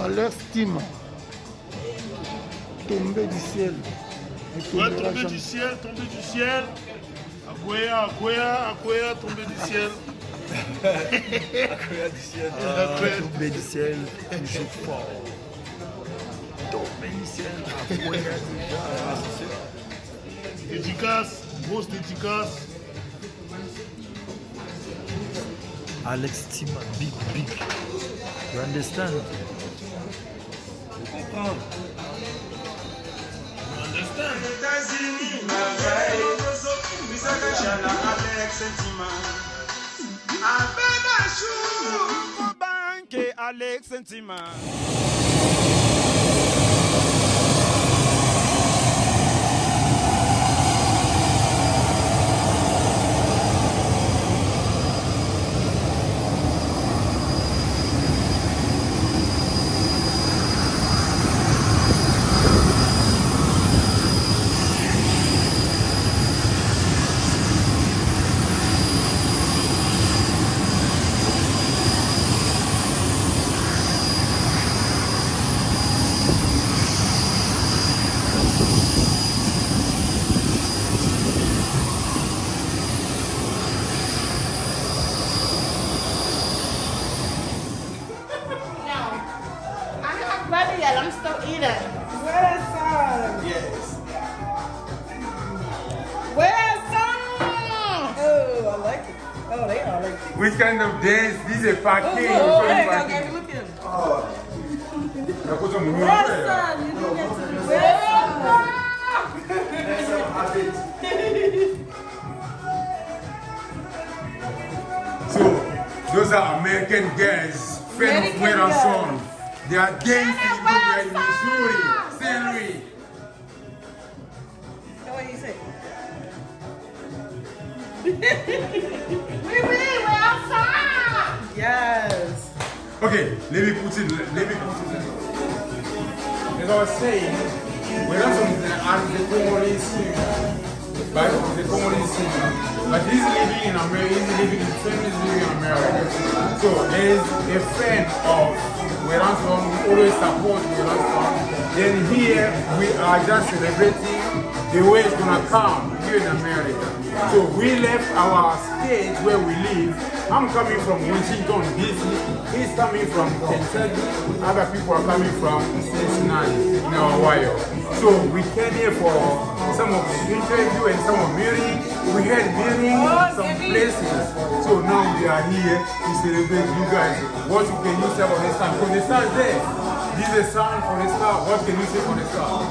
Alex Tima. Tombé du ciel. Ouais, tombé du ciel, tombé du ciel. Akoya, tombé du ciel. Akoya du ciel. Tombé du ciel, toujours fort. Tombé du ciel, Akoya déjà. Dédicace, grosse dédicace. Alex Tima, big. You understand? Je comprends. Alex Sentima. I'm still eating. Where's some? Yes. Where's some? Oh, I like it. Oh, they all like it. Which kind of dance? This is a party. Oh, hey, go get me look at him. Where's Where's some? You do get to So, those are American girls, friends of Wera Son. They are dancing in Missouri, St. Louis. What do you say? We're outside. Yes. Okay, let me put it. As I was saying, Wera Son is the Congolese singer. But the Congolese singer. But he's living in America, he's living in America. So there's a friend of Wera Son who always supports Wera Son. Then here we are just celebrating the way it's gonna come here in America. So we left our state where we live. I'm coming from Washington DC. He's coming from Kentucky. Other people are coming from Cincinnati in Ohio. So we came here for some of the interview and some of meeting. We had meeting some places. So now we are here to celebrate you guys. What can you say about the star? Because the star is there. This is a sound for the star. What can you say for the star?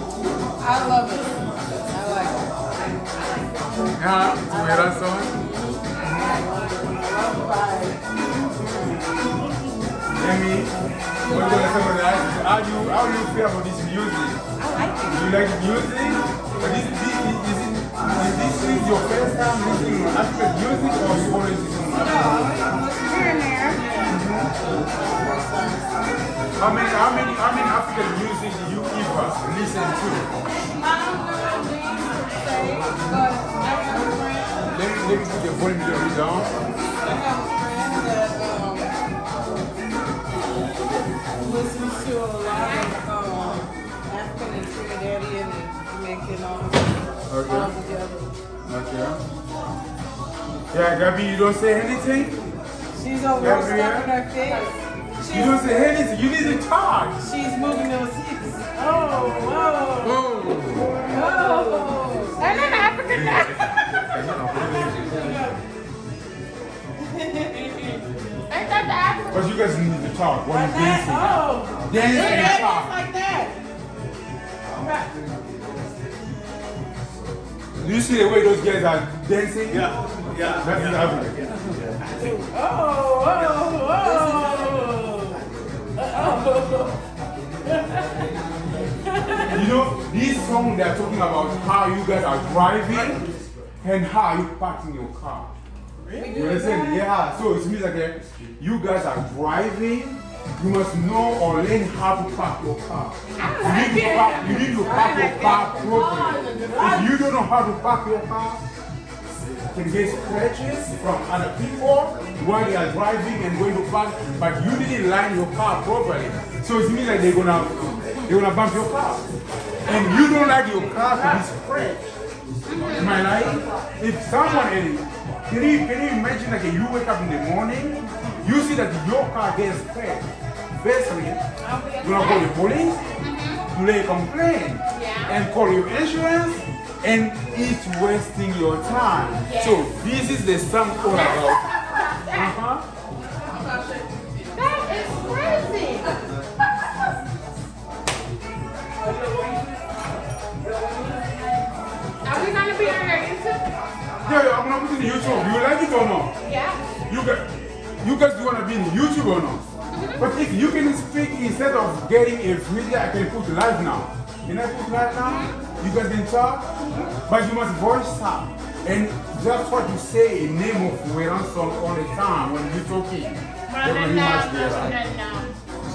I love it. I like it. Yeah, to Wera Son. Amy, what do you say about that? How do you feel about this music? I like it. You like the music? But is this your first time listening to African music or you always listen to African music? Here and there. How many African music do you ever listen to? Let me put the volume down. I have a friend that listens to a lot of African and Trinidadian and Jamaican all together. Okay. Yeah, Gabby, you don't say anything? She's over there stuffing her face. You don't say anything. You need to talk. She's moving those hips. Oh, whoa. Oh. Oh. And an African guy. Ain't that the African? But you guys need to talk when you're dancing. Oh. Dance and talk. Like that. Do you see the way those guys are dancing? Yeah. That's in Africa. Oh. You know, this song they're talking about how you guys are driving and how you parking your car. You understand? Yeah. So it means like you guys are driving. You must know or learn how to park your car. You need to park your car properly. If you don't know how to park your car, can get scratches from other people while they are driving and going to park, but you didn't line your car properly. So it means like they're gonna bump your car. And you don't like your car to be scratched. Am I lying? If someone else, can you imagine like you wake up in the morning, you see that your car gets scratched. Firstly, you're gonna call the police, to lay a complaint, and call your insurance, and it's wasting your time. So this is the sum all about. That is crazy. Are we gonna be on your YouTube? Yeah, I'm gonna put it in YouTube. You like it or not? Yeah. You guys do wanna be in YouTube or not? But if you can speak instead of getting a video, I can put live now. Can I put live now? You guys can talk, but you must voice up. And just what you say a name of Weranson all the time when you're talking. They're gonna be much better.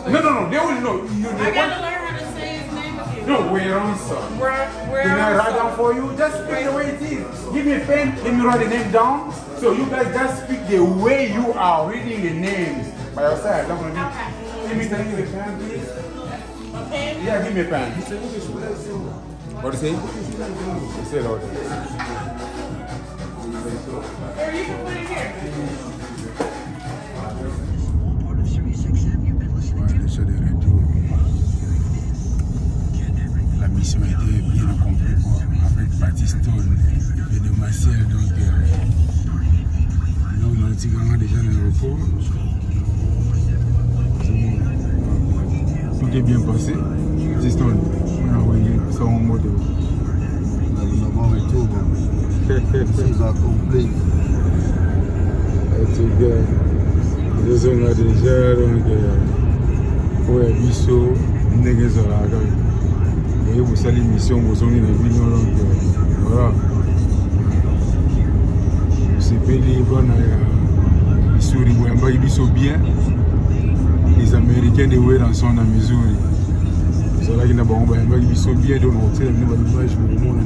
No, they will know. I gotta learn how to say his name again. No, Weranson. Where Can I write down for you? Just speak the way it is. Give me a pen, let me write the name down. So you guys just speak the way you are reading the names by yourself. Let me tell you the pen, please. A pen? Yeah, give me a pen. What do you say? You say Lord. Or you can put it here. La mission a été bien accomplie avec Baptiste événementiel. Donc, nous avons déjà dans l'aéroport. Tout est bien passé. Baptiste, on a envoyé son mode. Bon retour, c'est accompli. En tout cas, nous sommes déjà donc pour les bisous, nous avons et vous savez l'émission, vous avez une vidéo donc voilà. C'est pas les bonnes Missouri, vous avez bisous bien. Les Américains de Weranson à Missouri. C'est là qu'ils n'ont pas bisous bien donc on tient une bonne image pour le monde en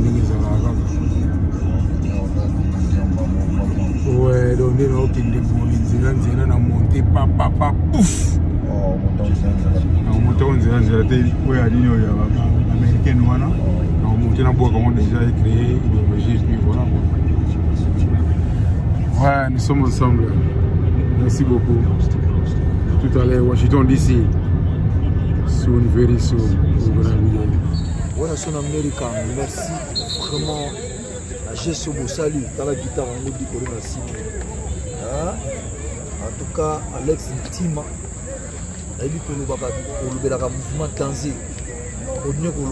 ouais, donc nous avons qui des bons, ils ont monté, papa, pouf! On monte en Zélande, j'ai été américaine, on monte dans bois comment déjà créé, idéologie, et puis voilà. Ouais, nous sommes ensemble. Merci beaucoup. Tout à l'heure, Washington DC. Soon, very soon. Voilà son américain, merci vraiment. Jesso Salut, dans la guitare, on dit qu'on a signé. En tout cas, Alex Ntima, il a dit que le mouvement Tanzé, au lieu que le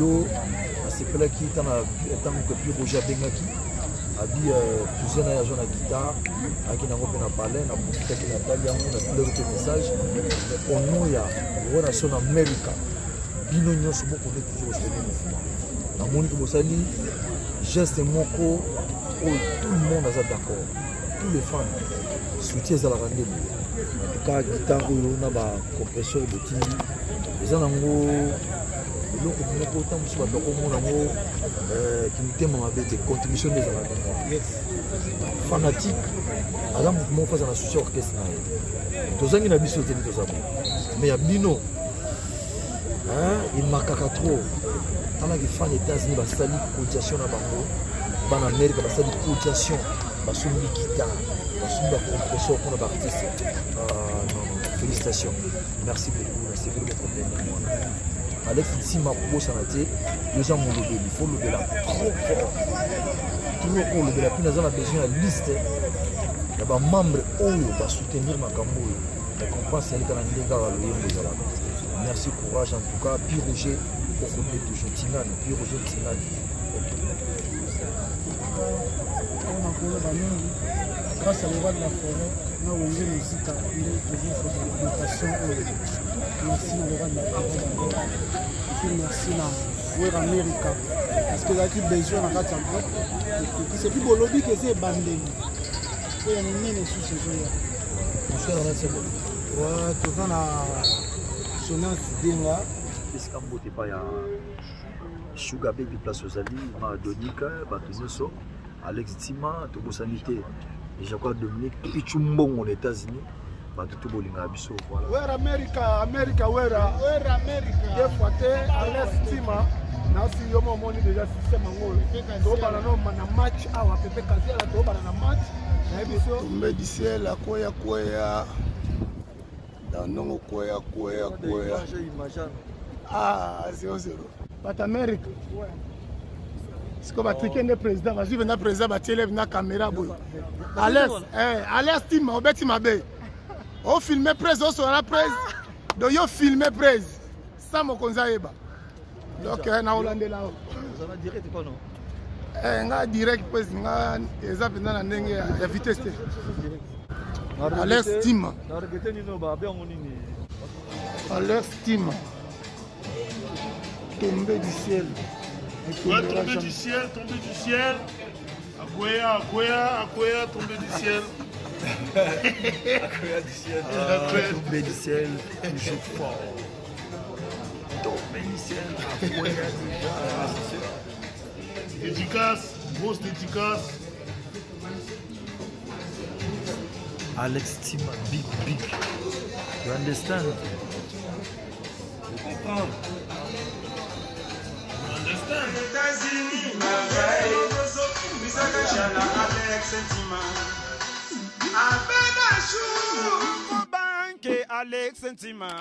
lot, c'est là qui est en tant que plus Roger Bengaki, a dit cousin à la guitare, à qui n'a pas parlé, n'a pas parlé, on a plein de messages. Au nom, il y a voilà son américain. Bino Nyonso, beaucoup de toujours sur le mouvement. La Monique Bossali, geste moko, tout le monde est d'accord. Tous les fans soutiennent à la rendez-vous. En tout cas, guitare, on a un compresseur de Tini. Les gens ont des contributions des fanatiques. Alors, mouvement face à la soutien orchestre. Tous les gens ont soutenu tout ça. Mais il y a Bino. Il marque trop. Quand les fans États-Unis ont fait une cotisation en Amérique, ils ont fait une cotisation, ils ont fait une guitare, ils ont fait une compression pour les artistes. Félicitations. Merci beaucoup. Merci pour le problème. Alex, si ma propos s'en a été, les gens m'ont levé. Il faut lever là trop fort. Trop fort lever là. Puis nous avons besoin de liste. Il y a des membres qui vont soutenir ma campagne. On comprend que c'est un gars qui a merci, courage en tout cas. Puis Roger. Pour côté toujours Tingane, puis Roger Tingane. Grâce à l'Europe de la forêt, nous avons une musique à toujours sur l'augmentation. Merci à l'Europe de la forêt. Merci à l'Amérique. Parce que là, il y a besoin de la groupe. C'est plus beau lobby que c'est bandé. Il y a une ligne sous ce jeu. Ouais, tout ça, on a sonné un dingue. Qu'est-ce qu'on peut pas Sugar Baby place aux alliés, Donika, Batuneso, Alex Tima, Tobo Sanité, et Jacques Dominique, Pichumbong aux États-Unis, tout bolinga biso. Voilà. Where America, where America. Des fois, Alex Tima, nasi yomo moni déjà système ngolo. Toba na no na match awa pepe kazi la toba na match. Na biso tombe du ciel akoya dans non koya. Ah, 0-0. But America. C'est comme le président, vas-y, venez le président, va tirer la caméra. Alex Tima, on bête ma baie. On filme presse, on sera presse. Donc, on filme presse. Ça, mon conseil. Donc, on a Hollandais là. Vous avez direct quoi, non? On a direct, presse, on a la vitesse. Alex Tima. Alex Tima. Tombé du ciel. Ouais, tombé du ciel. Akoya, tombé du ciel. Akoya du ciel. Tombé du ciel, toujours fort. Tombé du ciel, Akoya du ciel. Dédicace, grosse dédicace. Alex Tima, big. You understand? Je comprends. États-Unis, ma veille, Alex Tima. Abedachou, banque Alex Tima.